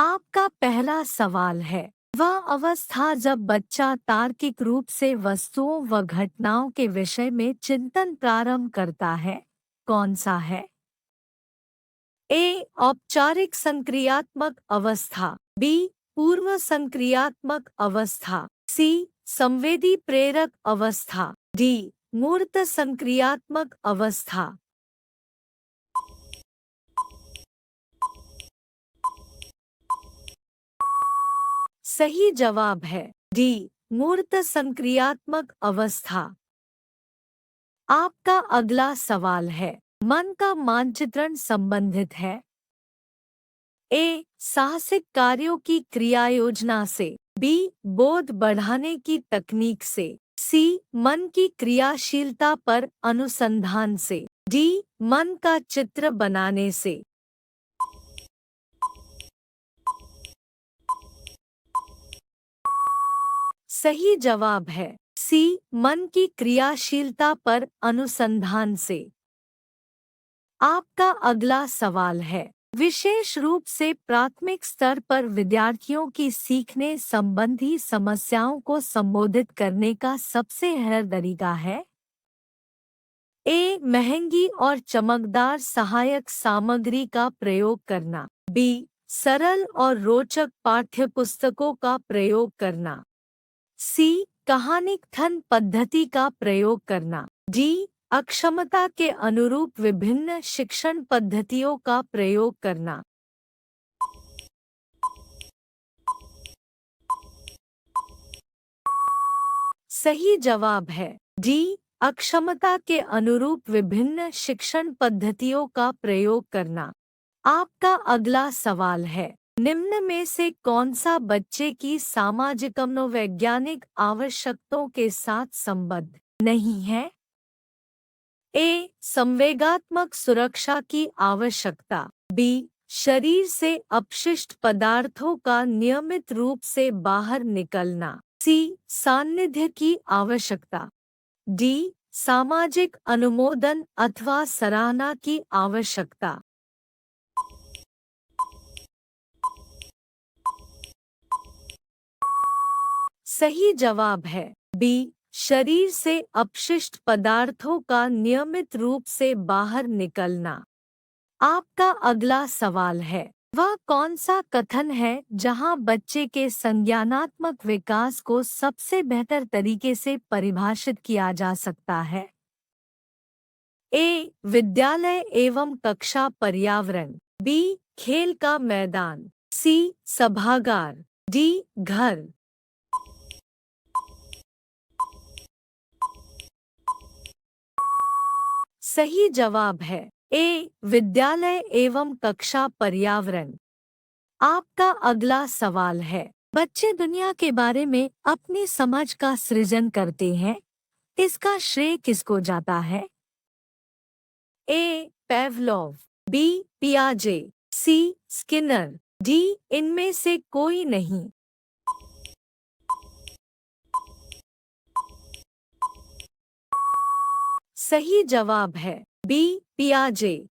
आपका पहला सवाल है, वह अवस्था जब बच्चा तार्किक रूप से वस्तुओं व घटनाओं के विषय में चिंतन प्रारंभ करता है, कौन सा है? ए औपचारिक संक्रियात्मक अवस्था, बी पूर्व संक्रियात्मक अवस्था, सी संवेदी प्रेरक अवस्था, डी मूर्त संक्रियात्मक अवस्था। सही जवाब है डी मूर्त संक्रियात्मक अवस्था। आपका अगला सवाल है, मन का मानचित्रण संबंधित है ए साहसिक कार्यों की क्रिया योजना से, बी बोध बढ़ाने की तकनीक से, सी मन की क्रियाशीलता पर अनुसंधान से, डी मन का चित्र बनाने से। सही जवाब है सी मन की क्रियाशीलता पर अनुसंधान से। आपका अगला सवाल है, विशेष रूप से प्राथमिक स्तर पर विद्यार्थियों की सीखने संबंधी समस्याओं को संबोधित करने का सबसे हर तरीका है ए महंगी और चमकदार सहायक सामग्री का प्रयोग करना, बी सरल और रोचक पाठ्यपुस्तकों का प्रयोग करना, सी कहानी कथन पद्धति का प्रयोग करना, डी अक्षमता के अनुरूप विभिन्न शिक्षण पद्धतियों का प्रयोग करना। सही जवाब है डी अक्षमता के अनुरूप विभिन्न शिक्षण पद्धतियों का प्रयोग करना। आपका अगला सवाल है, निम्न में से कौन सा बच्चे की सामाजिक मनोवैज्ञानिक आवश्यकताओं के साथ संबद्ध नहीं है? ए संवेगात्मक सुरक्षा की आवश्यकता, बी शरीर से अपशिष्ट पदार्थों का नियमित रूप से बाहर निकलना, सी सान्निध्य की आवश्यकता, डी सामाजिक अनुमोदन अथवा सराहना की आवश्यकता। सही जवाब है बी शरीर से अपशिष्ट पदार्थों का नियमित रूप से बाहर निकलना। आपका अगला सवाल है, वह कौन सा कथन है जहां बच्चे के संज्ञानात्मक विकास को सबसे बेहतर तरीके से परिभाषित किया जा सकता है? ए विद्यालय एवं कक्षा पर्यावरण, बी खेल का मैदान, सी सभागार, डी घर। सही जवाब है ए विद्यालय एवं कक्षा पर्यावरण। आपका अगला सवाल है, बच्चे दुनिया के बारे में अपनी समझ का सृजन करते हैं, इसका श्रेय किसको जाता है? ए पेवलोव, बी पियाजे, सी स्किनर, डी इनमें से कोई नहीं। सही जवाब है बी पियाजे।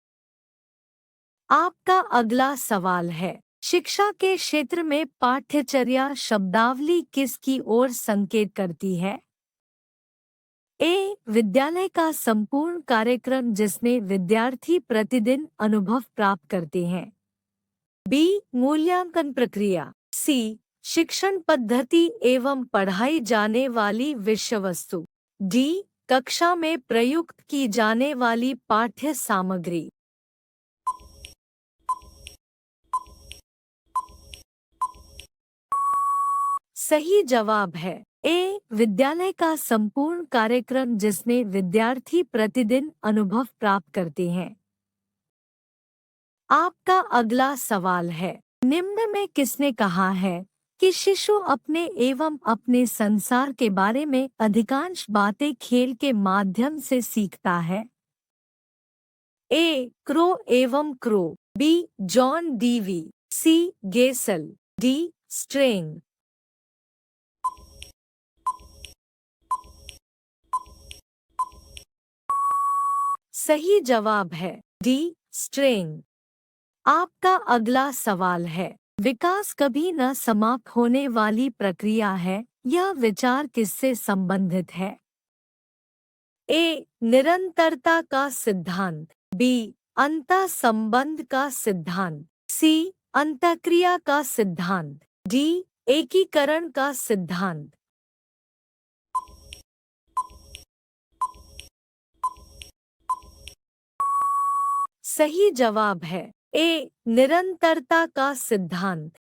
आपका अगला सवाल है, शिक्षा के क्षेत्र में पाठ्यचर्या शब्दावली किसकी ओर संकेत करती है? ए विद्यालय का संपूर्ण कार्यक्रम जिसमें विद्यार्थी प्रतिदिन अनुभव प्राप्त करते हैं, बी मूल्यांकन प्रक्रिया, सी शिक्षण पद्धति एवं पढ़ाई जाने वाली विषय वस्तु, डी कक्षा में प्रयुक्त की जाने वाली पाठ्य सामग्री। सही जवाब है ए विद्यालय का संपूर्ण कार्यक्रम जिसमें विद्यार्थी प्रतिदिन अनुभव प्राप्त करते हैं। आपका अगला सवाल है, निम्न में किसने कहा है कि शिशु अपने एवं अपने संसार के बारे में अधिकांश बातें खेल के माध्यम से सीखता है? ए क्रो एवं क्रो, बी जॉन डीवी, सी गेसल, डी स्ट्रेंग। सही जवाब है डी स्ट्रेंग। आपका अगला सवाल है, विकास कभी न समाप्त होने वाली प्रक्रिया है। यह विचार किससे संबंधित है? ए. निरंतरता का सिद्धांत। बी. अंतःसंबंध का सिद्धांत। सी. अंतःक्रिया का सिद्धांत। डी. एकीकरण का सिद्धांत। सही जवाब है ए. निरंतरता का सिद्धांत।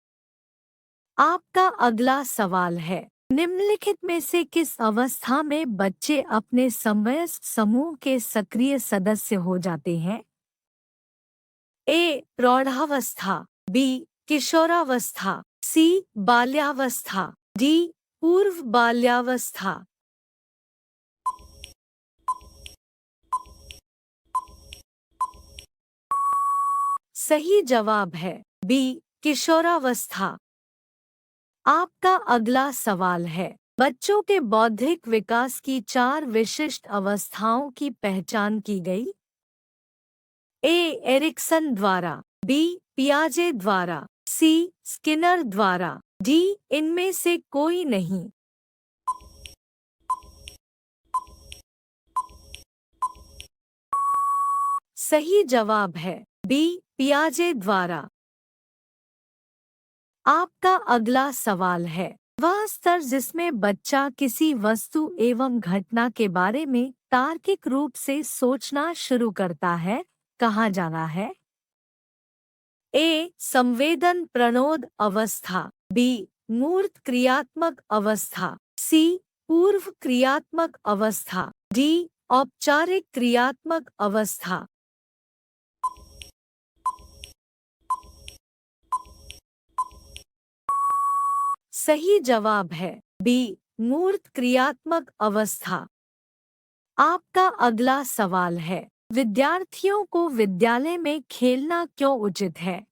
आपका अगला सवाल है, निम्नलिखित में से किस अवस्था में बच्चे अपने समवयस्क समूह के सक्रिय सदस्य हो जाते हैं? ए. प्रौढ़ावस्था। बी. किशोरावस्था। सी. बाल्यावस्था। डी. पूर्व बाल्यावस्था। सही जवाब है बी. किशोरावस्था। आपका अगला सवाल है, बच्चों के बौद्धिक विकास की 4 विशिष्ट अवस्थाओं की पहचान की गई। ए. एरिक्सन द्वारा। बी. पियाजे द्वारा। सी. स्किनर द्वारा। डी. इनमें से कोई नहीं। सही जवाब है बी. पियाजे द्वारा। आपका अगला सवाल है, वह स्तर जिसमें बच्चा किसी वस्तु एवं घटना के बारे में तार्किक रूप से सोचना शुरू करता है, कहा जाना है? ए. संवेदन प्रणोद अवस्था। बी. मूर्त क्रियात्मक अवस्था। सी. पूर्व क्रियात्मक अवस्था। डी. औपचारिक क्रियात्मक अवस्था। सही जवाब है बी. मूर्त क्रियात्मक अवस्था। आपका अगला सवाल है, विद्यार्थियों को विद्यालय में खेलना क्यों उचित है?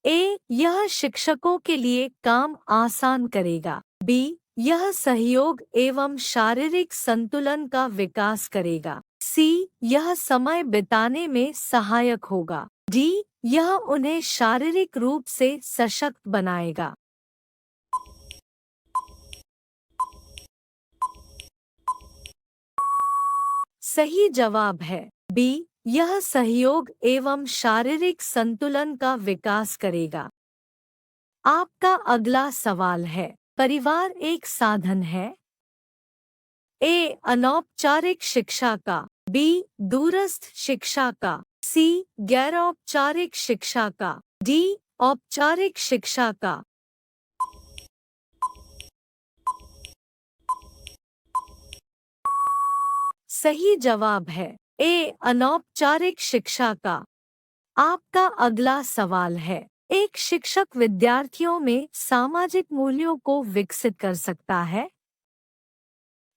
ए. यह शिक्षकों के लिए काम आसान करेगा। बी. यह सहयोग एवं शारीरिक संतुलन का विकास करेगा। सी. यह समय बिताने में सहायक होगा। डी. यह उन्हें शारीरिक रूप से सशक्त बनाएगा। सही जवाब है बी. यह सहयोग एवं शारीरिक संतुलन का विकास करेगा। आपका अगला सवाल है, परिवार एक साधन है? ए. अनौपचारिक शिक्षा का। बी. दूरस्थ शिक्षा का। सी. गैरौपचारिक शिक्षा का। डी. औपचारिक शिक्षा का। सही जवाब है ए. अनौपचारिक शिक्षा का। आपका अगला सवाल है, एक शिक्षक विद्यार्थियों में सामाजिक मूल्यों को विकसित कर सकता है?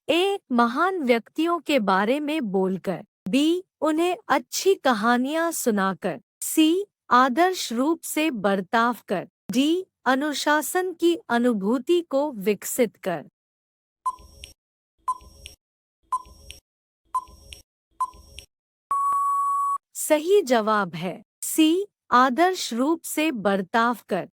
ए. महान व्यक्तियों के बारे में बोलकर। बी. उन्हें अच्छी कहानियां सुनाकर। सी. आदर्श रूप से बर्ताव कर। डी. अनुशासन की अनुभूति को विकसित कर। सही जवाब है सी. आदर्श रूप से बर्ताव कर।